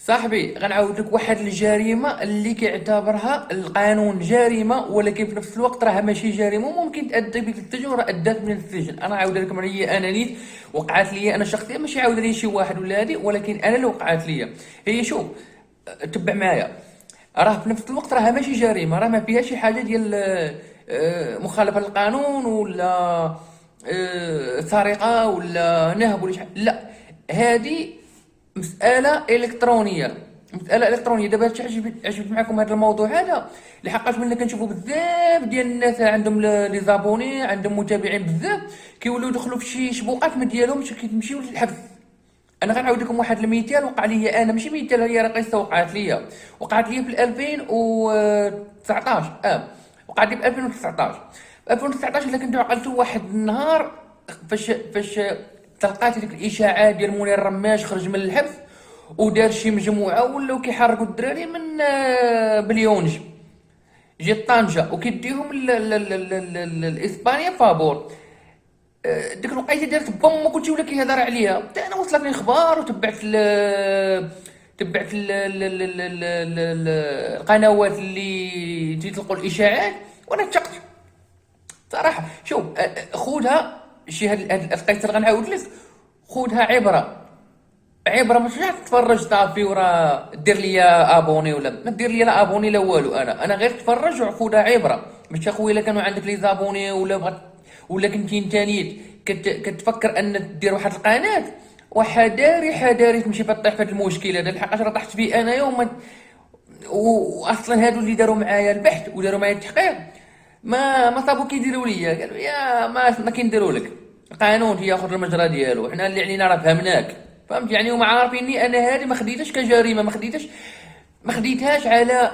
صاحبي غنعاود لك واحد الجريمة اللي كيعتبرها القانون جريمة، ولكن في نفس الوقت راها ماشي جريمة وممكن تأدي بك للسجن، وراه أدات من السجن. أنا عاود لكم هي أنا نيت وقعت لي أنا شخصيا، ماشي عاود لي شي واحد ولا هادي، ولكن أنا اللي وقعت لي. هي شوف، تبع معايا. راه في نفس الوقت راها ماشي جريمة، راه ما فيها شي حاجة ديال مخالفة للقانون ولا سرقة ولا نهب ولا شي حاجة. لا، هذه مسألة إلكترونية. مسألة إلكترونية. دابا هادشي عجبت معكم هذا الموضوع هذا، لحقاش ملي كنشوفوا بزاف ديال الناس عندهم لي زابوني، عندهم متابعين بزاف، كيوليو يدخلوا في شي شبوقات ما ديالهمش، كيمشيو للحبس. انا غنعاود لكم واحد المثال وقع لي انا، ماشي مثال، هي راه قصه وقعت لي في 2019. وقعت لي في 2019. في 2019 الا كنتو عقلتوا واحد النهار، فاش تلقات ديك الاشاعات ديال منير الرماش خرج من الحبس ودار شي مجموعه ولاو كيحركوا الدراري من بليونج، جات طنجة وكيديهم لاسبانيا فابور. ديك الوقيته دارت بوم كلشي ولا كيهضر عليها، حتى انا وصلتني الاخبار وتبعت تبعت القنوات اللي تيطلقوا الاشاعات، وانا ثقت صراحه. شوف، خذها شي هاد القصه اللي غنعاود لك، خذها عبره. مش راح تتفرج صافي وراه دير لي ابوني ولا ما دير لي لا ابوني لا والو. انا غير تفرج وخذها عبره. باش اخويا الا كانوا عندك لي زابوني ولا بغات ولا كنتي انت نيت كتفكر ان دير واحد القناه، وحداري تمشي فطيح في هذا المشكل هذا، لحقاش راه طحت فيه انايا واصلا هادو اللي داروا معايا البحث وداروا معايا التحقيق ما صابوا كيديروا ليا، قالوا يا ما كنديروا لك. القانون تياخذ المجرى ديالو، حنا اللي علينا راه فهمناك، فهمت يعني. هما عارفيني انا هذه ما خديتهاش كجريمه، ما خديتهاش على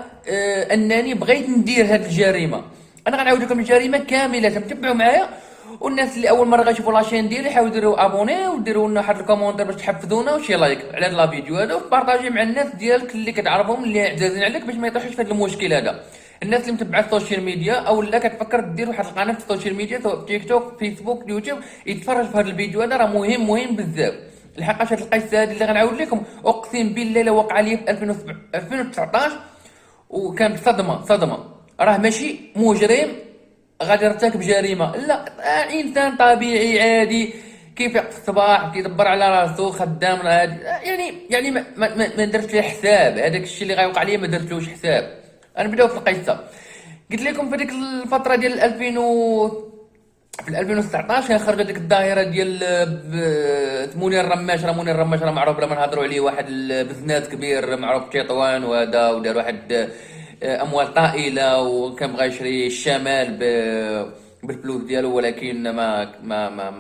انني بغيت ندير هذه الجريمه. انا غنعاود لكم الجريمه كامله، تبعوا معايا. والناس اللي اول مره غيشوفوا لاشين ديالي يحاولوا يديروا ابوني وديروا لنا واحد الكومونتير باش تحفزونا وشي لايك على هذا الفيديو هذا، وبارطاجي مع الناس ديالك اللي كتعرفهم اللي عزازين عليك باش ما يطيحوش في هذا المشكل هذا. الناس اللي متبعه السوشيال ميديا او لا كتفكر دير واحد القناه في السوشيال ميديا سواء تيك توك فيسبوك يوتيوب، يتفرج في هذا الفيديو هذا، راه مهم بزاف. لحقاش هاد القصه هذه اللي غنعاود لكم اقسم بالله لا وقع لي في 2019، وكانت صدمه. راه ماشي مجرم غادي يرتكب جريمه، لا، انسان طبيعي عادي كيفيق في الصباح كيدبر على راسو خدام عادي. يعني ما درت ليه حساب. هذاك الشيء اللي غيوقع ليا ما درتلوش حساب. انا نبداو في القصه. قلت لكم في ديك الفتره ديال 2000 في 2019 كان خرجت ديك الظاهره ديال منير الرماش. منير الرماش راه معروف لما نهضروا عليه، واحد البزنس كبير معروف في تطوان وهذا، ودار واحد اموال طائله، وكان بغى يشري الشمال بالفلوس ديالو، ولكن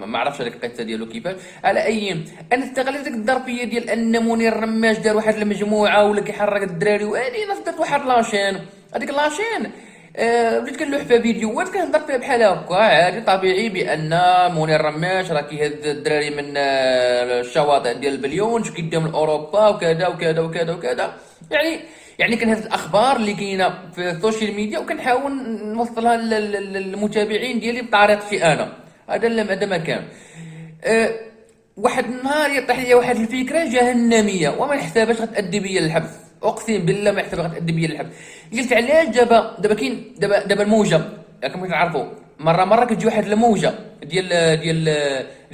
ما عرفش هذيك القصه ديالو كيفاش. على اي، انا استغلت ديك الظرفيه ديال ان منير الرماش دار واحد المجموعه ولا كيحرك الدراري، وهذه انا درت واحد لاشين. هذيك لاشين بديت كنلوح فيها فيديوهات كنهضر فيها بحال هكا عادي طبيعي، بان منير الرماش راه كيهز الدراري من الشواطئ ديال البليونج كيديهم لاوروبا وكذا وكذا وكذا وكذا. يعني كنهز الاخبار اللي كاينه في السوشيال ميديا وكنحاول نوصلها للمتابعين ديالي بطريقتي انا. هذا ما كان. واحد النهار يطيح لي واحد الفكره جهنميه وما نحسبهاش غتادي بيا للحبس، اقسم بالله ما حسبها غتادي بيا للحبس. قلت علاش دابا كاين دابا الموجه، راكم كتعرفوا مره كتجي واحد الموجه ديال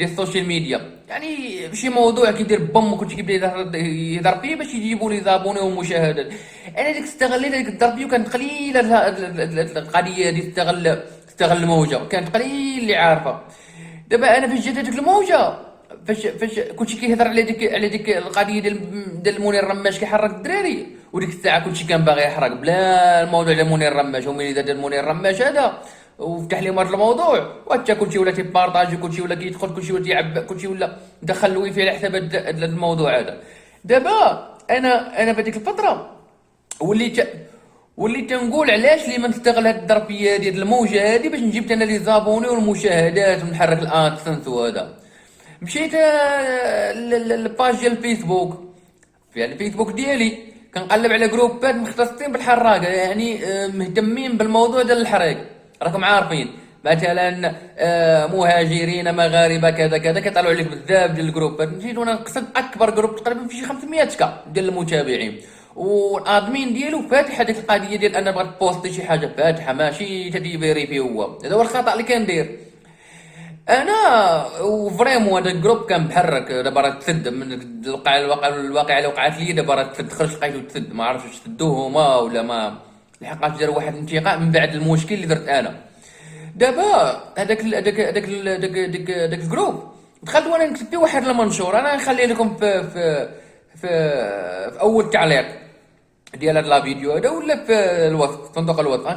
السوشيال ميديا، يعني شي موضوع كيدير بوم وكلشي كيبدا يهضر فيه باش يجيبوا لي زابوني ومشاهدات. انا استغليت هذيك الظرفيه، وكانت قليله القضيه هذه. استغل الموجه، كانت قليل اللي عارفه. دابا انا فاش جات هذيك الموجه، فاش كلشي كيهضر على ديك القضيه ديال منير الرماش كيحرك الدراري، وديك الساعه كلشي كان باغي يحرق بلا الموضوع ديال منير الرماش. وملي دار منير الرماش هذا وفتح لهم هذا الموضوع، وحتى كلشي ولا تيبارطاجي، كلشي ولا كيدخل، كلشي ولا تيعبى، كلشي ولا دخل الويفي على حساب هذا الموضوع هذا. دابا انا في هذيك الفتره وليت تنقول علاش لي ما نستغل هاد الظرفيه ديال الموجه هادي باش نجيب انا لي زابوني والمشاهدات ونحرك الادسنس وهذا. مشيت للباج ديال الفيسبوك، في الفيسبوك ديالي كنقلب على جروبات مختصين بالحراقه، يعني مهتمين بالموضوع ديال الحريق. راكم عارفين مثلا مهاجرين مغاربه كذا كذا، كيطلعوا عليك بزاف ديال الجروبات. نزيدو انا نقصد اكبر جروب تقريبا فيه شي 500 ديال المتابعين، والادمين ديالو فاتح هذيك القضيه ديال انا بغيت بوستي شي حاجه فاتحه، ماشي تديفيريفي. هو هذا هو الخطا اللي كندير انا. وفريمون هذا الجروب كان محرك، دابا راه تسد من الواقع اللي وقعت لي. دابا راه تسد، خرج لقيتو تسد، ما عرفتش واش سدوه هما ولا ما، لحقاش داروا واحد الانتقاء من بعد المشكل اللي درت انا. دابا هذاك الجروب دخلت وانا نكتب فيه واحد المنشور. انا نخلي لكم في, في اول تعليق ديال هذا الفيديو هذا، ولا في الوصف، صندوق الوصف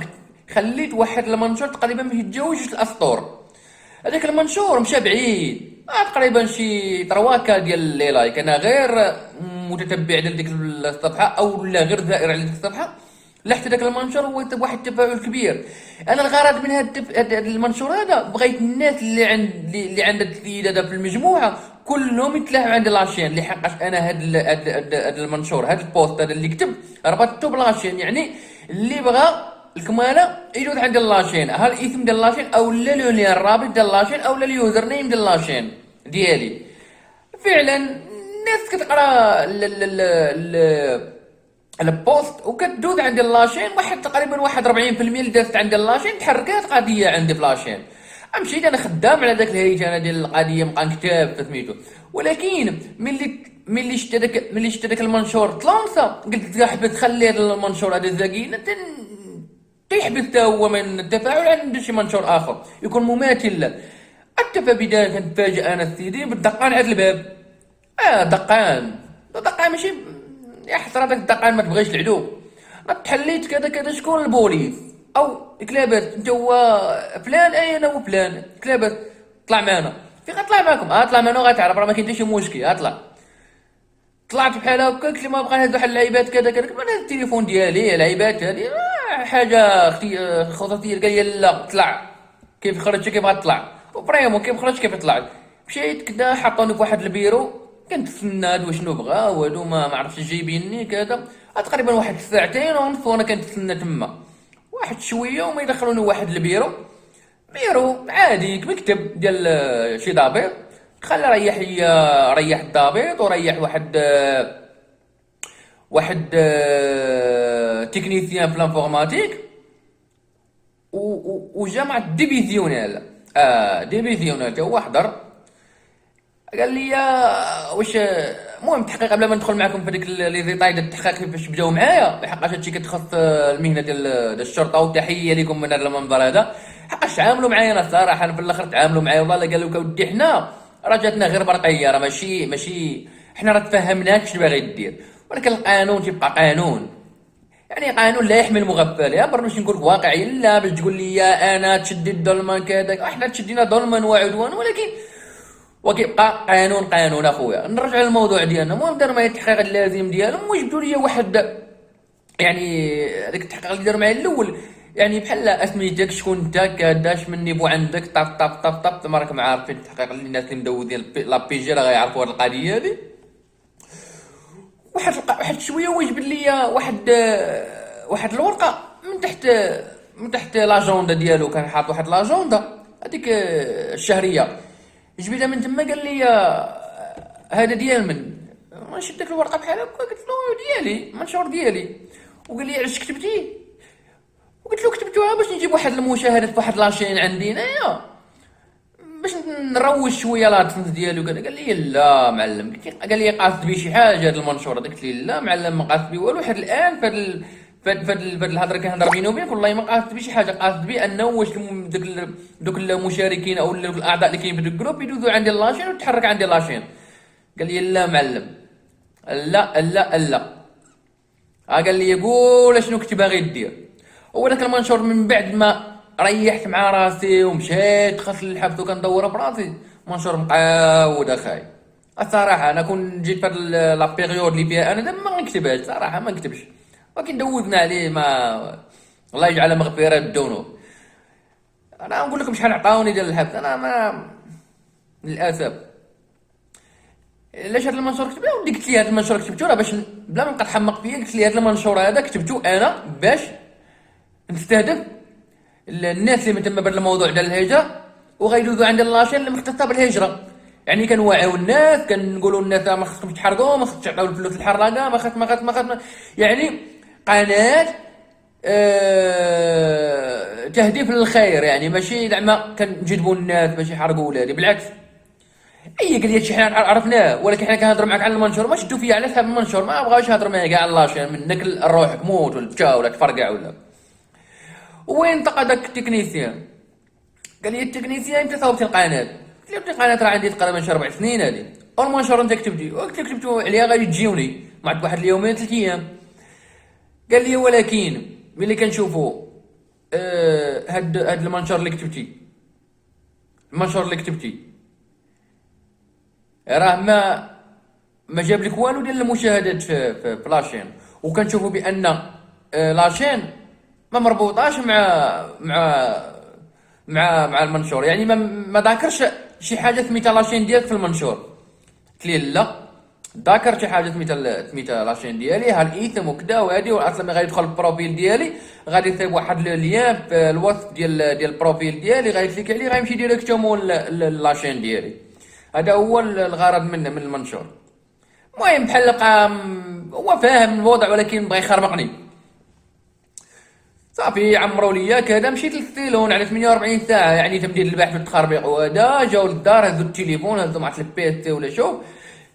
خليت واحد المنشور تقريبا ما يتجاوزش الاسطور. هذاك المنشور مشى بعيد، تقريبا شي 3 ديال لي لايك. انا غير متتبع ديال ديك الصفحه او لا غير زائر على ديك الصفحه، لحت داك المنشور هو واحد التفاعل كبير. انا الغرض من هذا المنشور هذا، بغيت الناس اللي عندها السيد هذا في المجموعه كلهم يتلاحوا عند لاشين. لحقاش انا هذا المنشور، هذا البوست هذا اللي كتب ربطته بلاشين، يعني اللي بغى الكماله يدوز عند لاشين، ها الاسم ديال لاشين او لا لو الرابط ديال لاشين او لا اليوزر نيم ديال لاشين ديالي. فعلا الناس كتقرا البوست وكتدوز عند لاشين. واحد تقريبا 40% اللي دازت عند لاشين تحركات قضيه عندي في لاشين. مشيت انا خدام على داك الهيج انا ديال القضيه، نبقى نكتب في سميتو. ولكن ملي شفت داك المنشور تلانسا، قلت حبيت تخلي هذا المنشور هذا زاكي تيحبس حتى هو من التفاعل عند شي منشور اخر يكون مماثل له. حتى في بدايه كنتفاجئ انا سيدي بالدقان عند الباب. دقان ماشي يا حسره، داك الدقان ما تبغيش العدو. تحليت كذا كذا، شكون البوليس او كلابات، انت هو فلان؟ اي انا هو فلان. كلابات طلع معنا. في غطلع معكم؟ طلع معنا وغتعرف، راه ما كاين حتى شي مشكل. طلعت بحال هكا، قلت لي ما بقى نهز واحد اللعيبات كذا كذا. من هذا التليفون ديالي اللعيبات هذه حاجه خصوصيه. قال لي لا طلع. كيف خرجت كيف غتطلع؟ وفريمون كيف خرجت كيف طلعت. مشيت كذا، حطوني في واحد البيرو، كنتسنى هادو شنو بغاو هادو، ما عرفتش جايبيني كذا. تقريبا واحد 2 ساعة وانا كنتسنى تما واحد شويه، وما يدخلوني واحد البيرو عادي مكتب ديال شي ضابط. خلى ريح الضابط وريح واحد تكنيسيان في الانفورماتيك وجامعة ديفيزيونيل. ديفيزيونيل هو حضر. قال لي واش المهم التحقيق، قبل ما ندخل معكم في ديك لي زيطاي ديال التحقيق كيفاش بداو معايا، لحقاش هادشي كتخص المهنه ديال الشرطه. وتحيه لكم من هذا المنبر هذا، حقاش تعاملوا معايا انا الصراحه. انا في الاخر تعاملوا معايا والله. قالوا لك اودي حنا راه جاتنا غير برقيه، راه ماشي حنا راه تفهمناك شنو باغي دير، ولكن القانون تيبقى قانون. يعني قانون لا يحمل مغفل. يا باش نقول لك واقعي، لا باش تقول لي انا تشدي الظلما كذا، احنا تشدينا ظلما وعدوان، ولكن وكيبقى قانون اخويا. نرجع للموضوع ديالنا. المهم داروا معايا التحقيق اللازم ديالهم، وجبدوا لي واحد، يعني هذاك التحقيق اللي داروا معايا الاول، يعني بحال سميتك شكون انت كداش من نيفو عندك طاب ما راكم عارفين التحقيق اللي الناس اللي مدوزين لا بي جي راه غيعرفوا هذه القضيه هذه. واحد شويه وجبد لي واحد الورقه من تحت لاجوندا ديالو. كان حاط واحد لاجوندا هذيك الشهريه، جبدها من تما. قال لي هذا ديال من؟ ما شد داك الورقه بحال هكا، قلت له ديالي، منشور ديالي. وقال لي علاش كتبتيه؟ وقلت له كتبتوها باش نجيب واحد المشاهدات في واحد لاشين عندي هنايا، باش نروج شويه لادسنس ديالو. قال لي لا معلم. قال لي قاصد بيه شي حاجه هذا المنشور. قلت لي لا معلم ما قاصد بيه والو. حتى الان فهاد الهضره كنهضر بيني وبينك، والله ما قاصد بيه شي حاجه. قاصد بيه انه واش دوك المشاركين او الاعضاء اللي كاين في الجروب يدوزوا عندي لاشين وتحرك عندي لاشين. قال لي لا معلم، لا. قال لي قول شنو كنت باغي دير. هو داك المنشور من بعد ما ريحت مع راسي ومشيت خاص للحبس وكندور براسي، منشور مقاود اخاي. الصراحه انا كون جيت في لا بيريود اللي فيها انا ما نكتبهاش صراحه، ما نكتبش، ولكن دوزنا عليه. ما الله يجعل مغفره الذنوب. انا نقول لكم شحال عطاوني ديال الحبس. انا ما للاسف علاش هذا المنشور كتبته. ودي قلت لي هذا المنشور كتبته راه باش بلا ما نبقى نحمق فيا. قلت لي هذا المنشور هذا كتبته انا باش نستهدف الناس اللي مهتمه بهذا الموضوع ديال الهجره، وغيدوزوا عند اللاشين اللي مختصه بالهجره. يعني كنوعيو الناس، كنقولوا للناس ما خصكمش تحرقوا، ما خصكش تعطيو الفلوس للحراقه، ما خص يعني قناه تهديف للخير، يعني ماشي زعما كنجذبوا الناس باش يحرقوا ولادي، بالعكس. اي قال لي شي حنا عرفناه، ولكن حنا كنهضروا معاك على المنشور، ما شدوا فيا على حساب المنشور، ما بغاوش يهضر معايا كاع اللاشين منك روحك موت ولا تشا ولا تفرقع ولا. وين طق هذاك التكنيسيان؟ قال لي التكنيسيان انت صوبتي القناه. قلت له القناه راه عندي تقريبا شي 4 سنين هذه، والمنشور انت كتبتي، وقت كتبتو عليها غادي تجيوني بعد واحد اليومين 3 ايام. قال لي ولكن ملي كنشوفوا هاد المنشور اللي كتبتي، المنشور اللي كتبتي راه ما جاب لك والو ديال المشاهدات في لاشين، وكنشوفوا بان لاشين ما مربوطاش مع المنشور، يعني ما ذاكرش شي حاجه سميتها لاشين ديالك في المنشور. قلت لي لا، ذاكر شي حاجه سميتها لاشين ديالي، ها الايثم وكذا وهادي، واصلا ملي غادي يدخل البروفيل ديالي غادي يصيب واحد ليان في الوصف ديال البروفيل ديالي، غادي يكليك عليه غيمشي ديريكتومون لاشين ديالي. هذا هو الغرض من المنشور. المهم بحال هو فاهم الوضع ولكن بغى يخربقني. صافي عمروا ليا كذا، مشيت للسيلون على 48 ساعه، يعني تمديد البحث والتخربيق، وهذا جاو للدار هزوا التليفون، هزوا مع البي سي ولا شوف،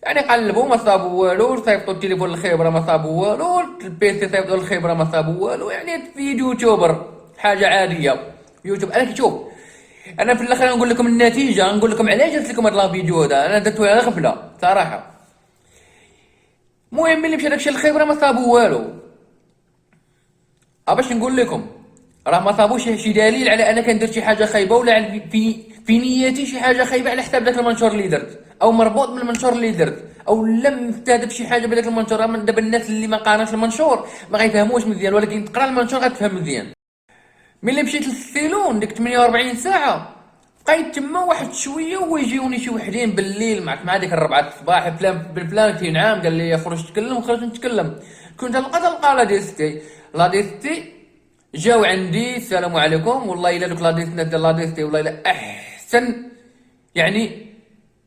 يعني قلبوا ما صابوا والو، صيفطوا التليفون للخبره ما صابوا والو، البي سي صيفطوا للخبره ما صابوا والو، يعني في يوتيوبر حاجه عاديه. يوتيوب انا كتشوف، انا في الاخر نقول لكم النتيجه، نقول لكم علاش درت لكم هذا الفيديو هذا، انا درته على غفله صراحه. المهم ملي مشى داكشي للخبره ما صابوا والو. باش نقول لكم راه ما صابوش شي دليل على انا كندير شي حاجه خايبه، ولا في نيتي شي حاجه خايبه على حساب داك المنشور اللي درت، او مربوط بالمنشور اللي درت، او لم مستهدف شي حاجه بداك المنشور. من دابا الناس اللي ما قارناش المنشور ما غيفهموش مزيان، ولكن تقرا المنشور غتفهم مزيان. ملي مشيت للسيلون ديك 48 ساعه بقيت تما واحد شويه، ويجيوني شي وحدين بالليل مع ديك 4 الصباح، فلان بالفلان نعم، قال لي خرج تكلم، خرجت نتكلم. كنت تلقى لا ديستي جاو عندي، السلام عليكم، والله الا دوك لا ديستي والله الا احسن يعني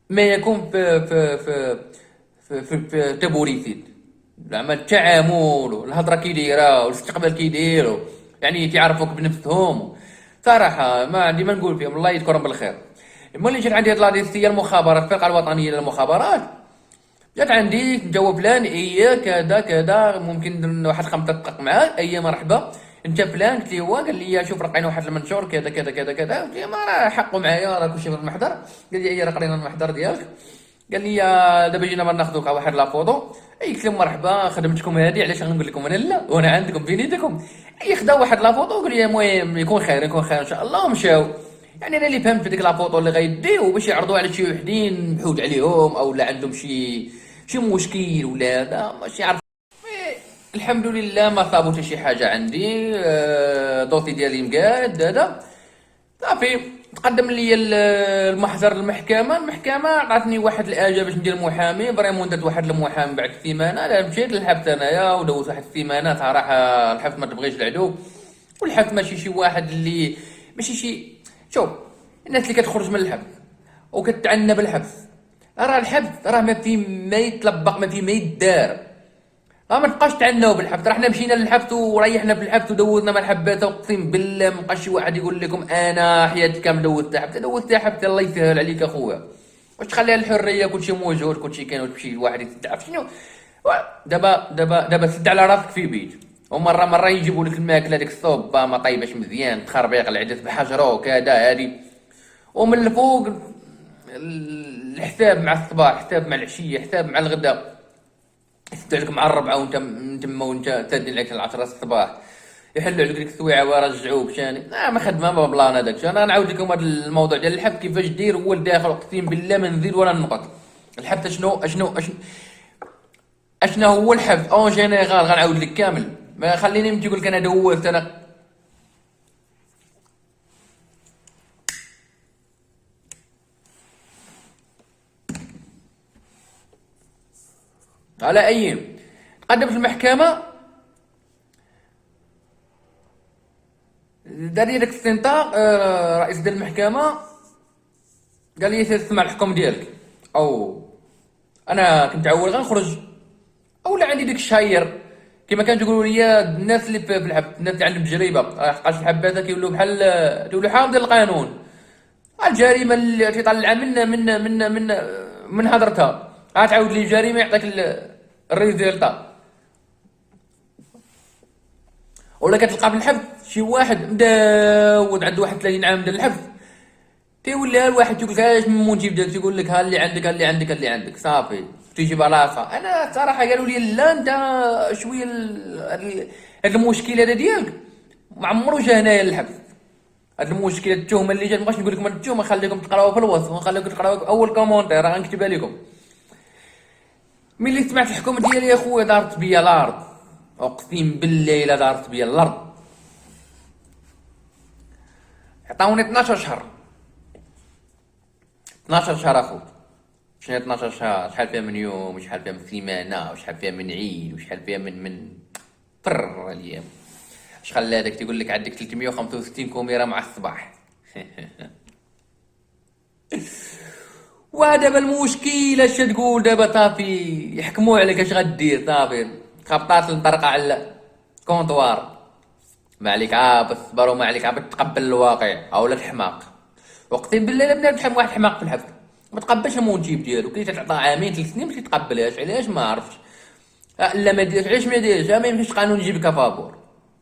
ما يكون في تبوريسيد، زعما التعامل والهضره كي دايره والاستقبال كي دايروا، يعني تيعرفوك بنفسهم صراحه، ما عندي ما نقول فيهم، الله يذكرهم بالخير. ملي جات عندي هاد لاديستي المخابرات، الفرقه الوطنيه للمخابرات، جات عندي جاوب فلان ايه كذا كذا، ممكن ندير واحد 5 دقائق معاه، ايه مرحبا انت فلان؟ قلت لي هو. قال لي شوف راه لقينا واحد المنشور كذا كذا كذا كذا. قلت له ما راه حقه معايا، راه كلشي في المحضر. قال لي ايه راه قرينا المحضر ديالك. قال لي دابا جينا ناخذوك واحد لا فوطو. اي قلت لهم مرحبا، خدمتكم هذه علاش غنقول لكم انا لا وانا عندكم في نيتكم. اي خداو واحد لا فوطو، قال لي المهم يكون خير يكون خير ان شاء الله، ومشاو. يعني انا اللي فهمت في ديك لا فوطو اللي غيديو باش يعرضوا على شي وحدين محود عليهم، او لا عندهم شي مشكل ولا هذا ماشي عارف. الحمد لله ما صابوا حتى شي حاجه عندي، دوسي ديالي مقاد هذا صافي. تقدم لي المحضر المحكمه عطاتني واحد الاجازه باش ندير محامي، فريمون درت واحد المحامي بعد سيمانه. لا مشيت للحبس انايا ودوزت واحد السيمانه صراحه. الحبس ما تبغيش العدو، والحبس ماشي شي واحد اللي ماشي شي. شوف الناس اللي كتخرج من الحبس وكتعنى بالحبس، راه الحبس راه ما في ما يتلبق، ما في ما يدار. ما تبقاش تعناو بالحبس، راه حنا مشينا للحبس وريحنا في الحبس ودوزنا مع الحبات، اقسم بالله ما بقاش شي واحد يقول لكم انا حياتي كامل دوزتها حبس. دوزتها حبس الله يسهل عليك اخويا، واش تخليها الحريه كلشي موجود كلشي كاين، وتمشي لواحد يتعرف شنو. دابا سد على راسك في بيت، ومره يجيبوا لك الماكله ديك الصوبه ما طيباش مزيان، تخربيق العدس بحجره وكذا هادي، ومن الفوق الحساب مع الصباح، حساب مع العشيه، حساب مع الغداء، يسدوا مع الربعه وانت تما وانت تادين عليك 10 الصباح، يحلوا عليك ديك السويعه ويرجعوك ثاني. ما خدمه ما بلان هذاك. انا نعاود لكم هذا الموضوع ديال الحبس كيفاش دير هو الداخل، اقسم بالله ما نزيد ولا ننقص. الحبس اشنو هو الحبس اون جينيرال، غنعاود لك كامل. ما خليني نمشي نقول لك انا دوزت انا. على اي قدم في المحكمه دار لي داك الاستنطاق رئيس ديال المحكمه، قال لي تسمع الحكم ديالك، او انا كنت عول غنخرج، اولا عندي ديك الشهير كما كانوا تقولوا لي الناس اللي في الحبس، الناس اللي عندهم تجربه، حقاش الحباسه كيولوا بحال تولوا حامض القانون. الجريمه اللي تيطلع من هضرتها غتعاود لي الجريمه يعطيك الريزلتا. ولا كتلقى في الحبس شي واحد مداود عنده واحد 30 عام ديال الحبس، تيولي ها الواحد تيقول لك اش من مونتيف ديالك، تيقول لك ها اللي عندك ها اللي عندك ها اللي عندك صافي تيجي بلاصه. انا صراحه قالوا لي لا انت شويه هاد المشكل هذا ديالك ما عمرو جا هنايا للحبس. هاد المشكله التهمه اللي جات مابغاش نقول لكم هاد التهمه، نخليكم تقراوها في الوصف ونخليكم تقراوها في اول كومونتير راه غنكتبها لكم. ملي سمعت الحكم ديالي يا خويا دارت بيا الارض، اقسم بالله الا دارت بيا الارض. عطاوني 12 شهر 12 شهر اخو. شنو 12 شهر؟ شحال فيها من يوم وشحال فيها من سيمانه وشحال فيها من عيد وشحال فيها من فر الايام. اش خلى هذاك تيقول لك عندك 365 كاميرا مع الصباح. ودابا المشكل اش تقول دابا؟ صافي يحكموا عليك اش غدير؟ صافي خبطات الطرقه على الكونطوار، ما عليك عاب الصبر وما عليك عاب تقبل الواقع اولا الحماق. اقسم بالله لا بنادم تحب واحد حماق في الحبس ما تقبلش الموجب ديالو، كي تعطى عامين 3 سنين ما تيتقبلهاش. علاش؟ ما عرفتش. لا ما ديرش، علاش ما ديرش؟ ما يمكنش قانون يجيبك فابور،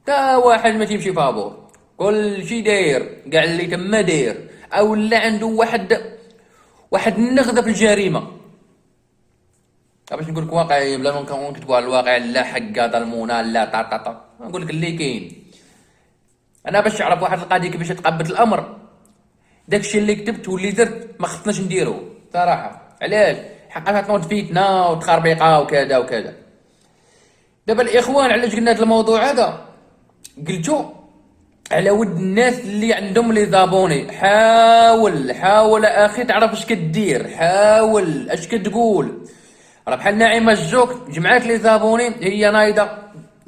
تا واحد ما تيمشي فابور، كل شي داير كاع اللي تما داير، او لا عنده واحد النغزه في الجريمه. باش نقول لك واقعي بلا ما نكتبوا على الواقع، لا حقا ظلمونا لا طا نقول لك اللي كاين. انا باش تعرف واحد القضيه كيفاش تقبت الامر، داكشي اللي كتبت واللي درت ما خصناش نديرو صراحه. علاش؟ حقا تنوض فيتنا وتخربيقه وكذا وكذا. دابا الاخوان علاش قلنا هذا الموضوع هذا؟ قلتو على ود الناس اللي عندهم لي زابوني. حاول اخي تعرف اش كدير، حاول اش كتقول. راه بحال ناعمه الجوك جمعات لي زابوني، هي نايضه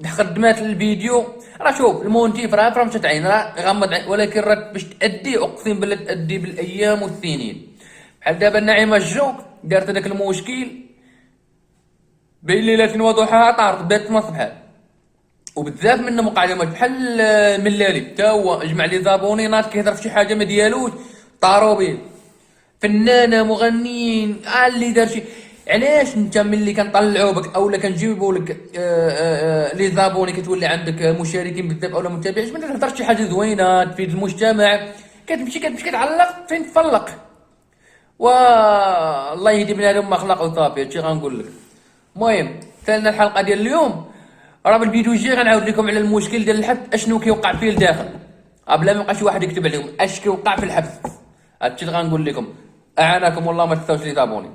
خدمات الفيديو. راه شوف المونتيف راه فرمت عين راه غمض عين، ولكن راه باش تادي اقسم بالله تادي بالايام والسنين. بحال دابا ناعمه الجوك دارت هذاك المشكل بين ليله وضحاها طارت بات مصبحات، وبزاف منهم وقع لهم بحال ملالي تا هو جمع لي زابونينات كيهضر في شي حاجه ما ديالوش طاروا به. فنانه مغنيين اللي دار شي. علاش انت ملي كنطلعوا بك اولا كنجيبوا لك لي زابوني كتولي عندك مشاركين بزاف اولا متابعين، ما تهضرش شي حاجه زوينه تفيد المجتمع، كتمشي كتعلق فين تفلق. والله يهدي بنادم ما خلق وصافي. هادشي غنقول لك. المهم ثالنا الحلقه ديال اليوم، راه بالفيديو الجاي غنعاود لكم على المشكل ديال الحبس اشنو كيوقع فيه لداخل، بلا ما يبقى شي واحد يكتب عليكم اش كيوقع في الحبس. هادشي اللي غنقول لكم. اعانكم والله، ما تنساوش لي تابوني.